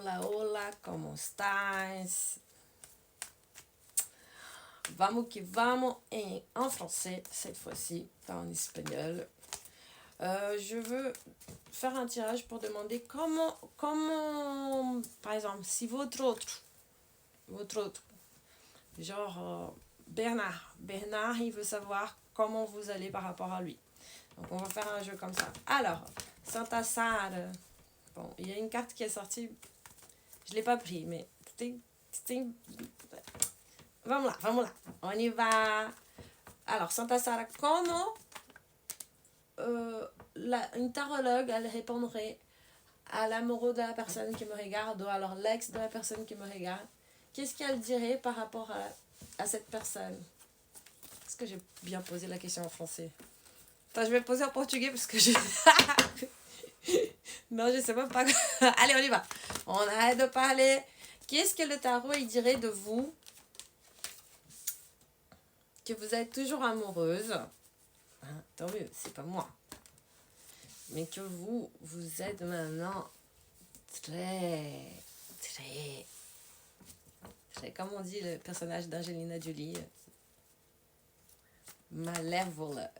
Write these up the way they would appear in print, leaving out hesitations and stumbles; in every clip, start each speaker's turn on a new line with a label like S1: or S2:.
S1: Hola, hola, ¿cómo estás? Vamos que vamos, et en français cette fois-ci, pas en espagnol. Je veux faire un tirage pour demander comment, par exemple, si votre autre, genre Bernard, il veut savoir comment vous allez par rapport à lui. Donc on va faire un jeu comme ça. Alors, Santa Sara, bon, il y a une carte qui est sortie, je ne l'ai pas pris, mais vamos là, on y va. Alors, Santa Sara, comment une tarologue, elle répondrait à l'amoureux de la personne qui me regarde ou alors l'ex de la personne qui me regarde? Qu'est-ce qu'elle dirait par rapport à cette personne? Est-ce que j'ai bien posé la question en français? Attends, je vais poser en portugais parce que je... non, je sais même pas. Allez, on y va. On arrête de parler. Qu'est-ce que le tarot, il dirait de vous? Que vous êtes toujours amoureuse. Hein, tant mieux, c'est pas moi. Mais que vous êtes maintenant très, comme on dit le personnage d'Angelina Jolie, malévola.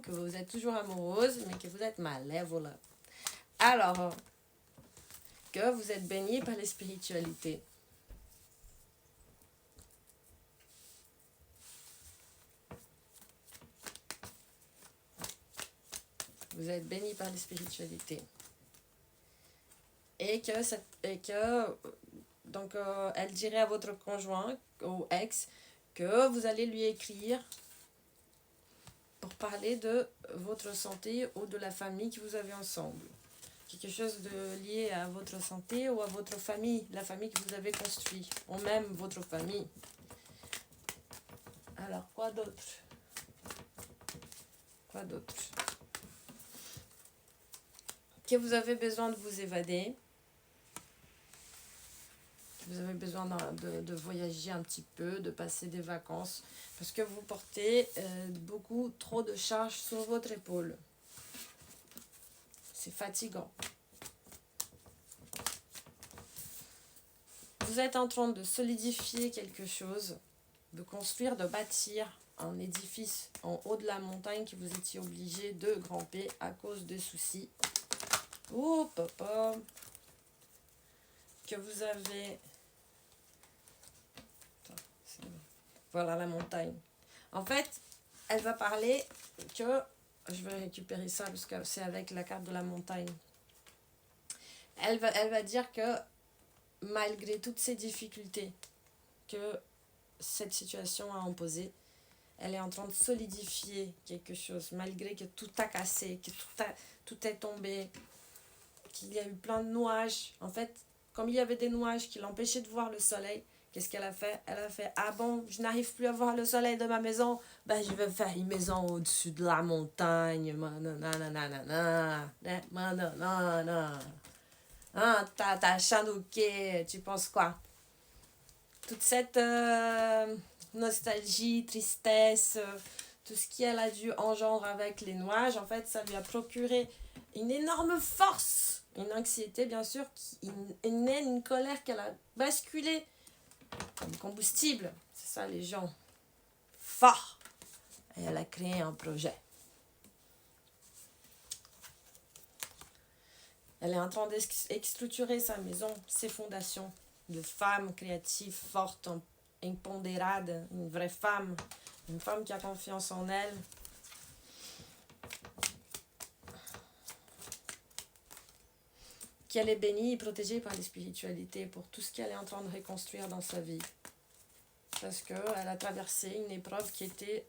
S1: Que vous êtes toujours amoureuse, mais que vous êtes malévola. Alors, que vous êtes baignée par les spiritualités. Vous êtes béni par les spiritualités. Et que donc, elle dirait à votre conjoint, au ex, que vous allez lui écrire pour parler de votre santé ou de la famille que vous avez ensemble. Quelque chose de lié à votre santé ou à votre famille, la famille que vous avez construite, ou même votre famille. Alors, quoi d'autre? Que vous avez besoin de vous évader. Vous avez besoin de voyager un petit peu, de passer des vacances, parce que vous portez beaucoup trop de charges sur votre épaule. C'est fatigant. Vous êtes en train de solidifier quelque chose, de construire, de bâtir un édifice en haut de la montagne que vous étiez obligé de grimper à cause de soucis. Oh, papa. Que vous avez... Voilà la montagne. En fait, elle va parler que... Je vais récupérer ça parce que c'est avec la carte de la montagne. Elle va dire que malgré toutes ces difficultés que cette situation a imposées, elle est en train de solidifier quelque chose, malgré que tout a cassé, que tout est tombé, qu'il y a eu plein de nuages. En fait, comme il y avait des nuages qui l'empêchaient de voir le soleil, qu'est-ce qu'elle a fait? Elle a fait, ah bon, je n'arrive plus à voir le soleil de ma maison, ben je vais faire une maison au-dessus de la montagne. Hein, t'as chanouqué, tu penses quoi? Toute cette nostalgie, tristesse, tout ce qu'elle a dû engendrer avec les nuages, en fait, ça lui a procuré une énorme force, une anxiété, bien sûr, une colère qu'elle a basculée comme combustible. C'est ça, les gens forts. Et elle a créé un projet. Elle est en train d'extructurer sa maison, ses fondations de femme créative, forte, impondérable, une vraie femme, une femme qui a confiance en elle. Qu'elle est bénie et protégée par les spiritualités pour tout ce qu'elle est en train de reconstruire dans sa vie. Parce qu'elle a traversé une épreuve qui était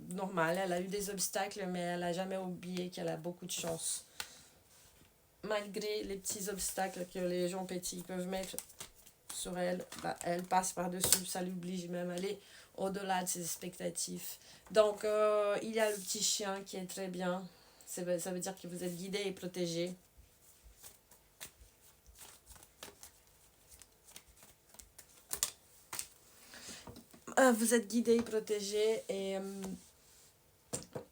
S1: normale. Elle a eu des obstacles, mais elle n'a jamais oublié qu'elle a beaucoup de chance. Malgré les petits obstacles que les gens petits peuvent mettre sur elle, bah, elle passe par-dessus, ça l'oblige même à aller au-delà de ses expectatives. Donc, il y a le petit chien qui est très bien. Ça veut dire que vous êtes guidé et protégé. Vous êtes guidé et protégé et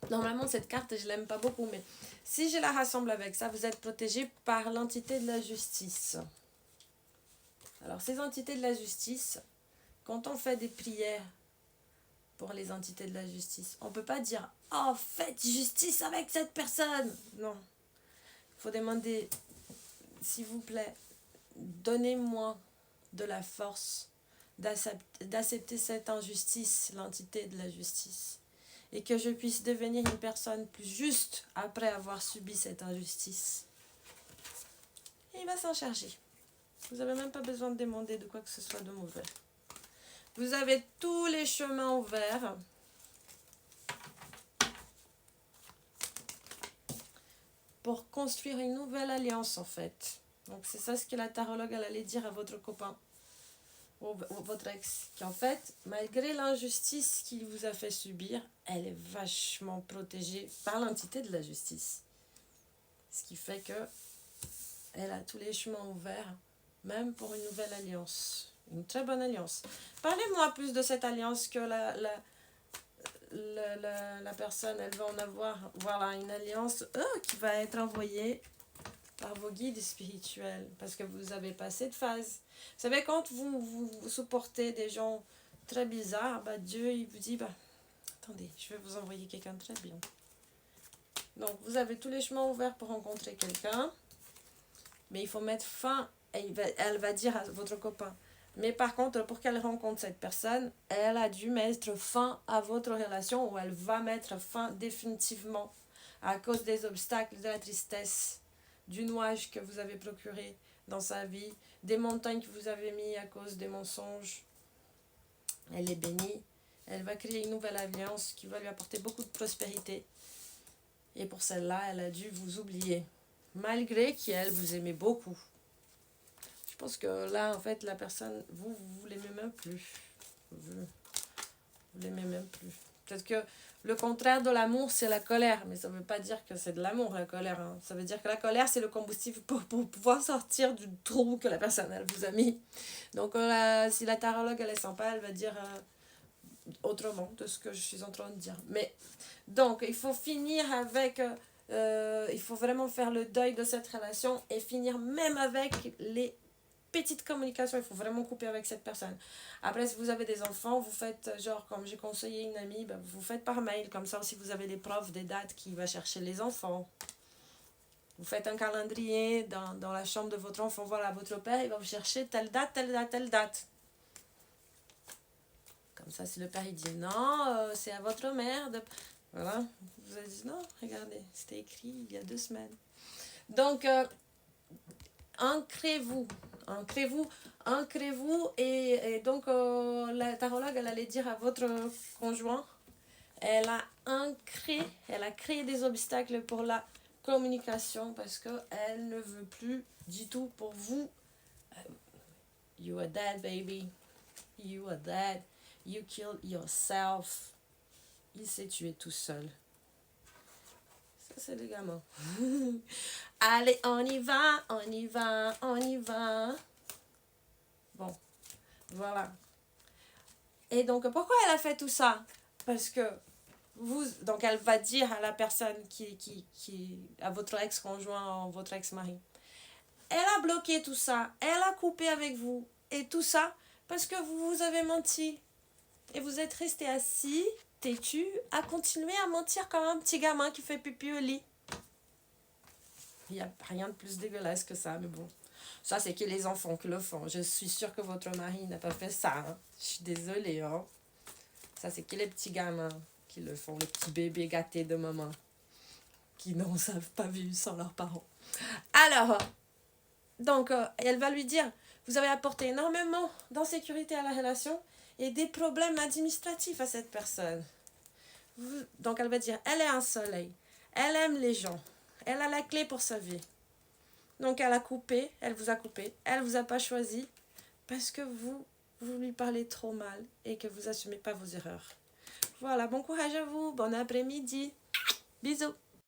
S1: Normalement, cette carte, je l'aime pas beaucoup, mais si je la rassemble avec ça, vous êtes protégé par l'entité de la justice. Alors, ces entités de la justice, quand on fait des prières pour les entités de la justice, on ne peut pas dire « Oh, faites justice avec cette personne !» Non. Il faut demander « S'il vous plaît, donnez-moi de la force d'accepter cette injustice, l'entité de la justice. Et que je puisse devenir une personne plus juste après avoir subi cette injustice. » Et il va s'en charger. Vous n'avez même pas besoin de demander de quoi que ce soit de mauvais. Vous avez tous les chemins ouverts pour construire une nouvelle alliance en fait. Donc c'est ça ce que la tarologue elle allait dire à votre copain ou votre ex. Qu'en fait, malgré l'injustice qu'il vous a fait subir, elle est vachement protégée par l'entité de la justice. Ce qui fait que elle a tous les chemins ouverts, même pour une nouvelle alliance. Une très bonne alliance. Parlez-moi plus de cette alliance que la personne, elle va en avoir. Voilà, une alliance qui va être envoyée par vos guides spirituels. Parce que vous avez passé de phase. Vous savez, quand vous supportez des gens très bizarres, bah, Dieu, il vous dit, bah, attendez, je vais vous envoyer quelqu'un de très bien. Donc, vous avez tous les chemins ouverts pour rencontrer quelqu'un. Mais il faut mettre fin, elle va dire à votre copain. Mais par contre, pour qu'elle rencontre cette personne, elle a dû mettre fin à votre relation ou elle va mettre fin définitivement à cause des obstacles, de la tristesse, du nuage que vous avez procuré dans sa vie, des montagnes que vous avez mis à cause des mensonges. Elle est bénie. Elle va créer une nouvelle alliance qui va lui apporter beaucoup de prospérité. Et pour celle-là, elle a dû vous oublier. Malgré qu'elle vous aimait beaucoup. Je pense que là, en fait, la personne, vous l'aimez même plus. Vous l'aimez même plus. Peut-être que le contraire de l'amour, c'est la colère. Mais ça ne veut pas dire que c'est de l'amour, la colère. Hein. Ça veut dire que la colère, c'est le combustible pour pouvoir sortir du trou que la personne, elle vous a mis. Donc, si la tarologue, elle est sympa, elle va dire autrement de ce que je suis en train de dire. Mais, donc, il faut finir avec... il faut vraiment faire le deuil de cette relation et finir même avec les petites communications. Il faut vraiment couper avec cette personne. Après, si vous avez des enfants, vous faites genre, comme j'ai conseillé une amie, ben, vous faites par mail. Comme ça aussi, vous avez des preuves, des dates qui va chercher les enfants. Vous faites un calendrier dans la chambre de votre enfant. Voilà, votre père, il va vous chercher telle date, telle date, telle date. Comme ça, si le père il dit non, c'est à votre mère de... Voilà, vous avez dit non, regardez, c'était écrit il y a 2 semaines. Donc, ancrez-vous et donc la tarologue, elle allait dire à votre conjoint, elle a créé des obstacles pour la communication parce qu'elle ne veut plus du tout pour vous. You are dead, baby. You are dead. You killed yourself. Il s'est tué tout seul. Ça, c'est les gamins. Allez, on y va, on y va, on y va. Bon, voilà. Et donc, pourquoi elle a fait tout ça? Parce que donc elle va dire à la personne à votre ex-conjoint, votre ex-mari, elle a bloqué tout ça, elle a coupé avec vous, et tout ça parce que vous avez menti. Et vous êtes resté assis, têtu, à continuer à mentir comme un petit gamin qui fait pipi au lit. Il n'y a rien de plus dégueulasse que ça, mais bon. Ça, c'est que les enfants qui le font. Je suis sûre que votre mari n'a pas fait ça. Hein. Je suis désolée. Hein. Ça, c'est que les petits gamins qui le font. Les petits bébés gâtés de maman. Qui n'en savent pas vivre sans leurs parents. Alors, donc, elle va lui dire, vous avez apporté énormément d'insécurité à la relation et des problèmes administratifs à cette personne. Donc, elle va dire, elle est un soleil. Elle aime les gens. Elle a la clé pour sa vie. Donc, elle vous a coupé. Elle vous a pas choisi parce que vous lui parlez trop mal et que vous assumez pas vos erreurs. Voilà, bon courage à vous. Bon après-midi. Bisous.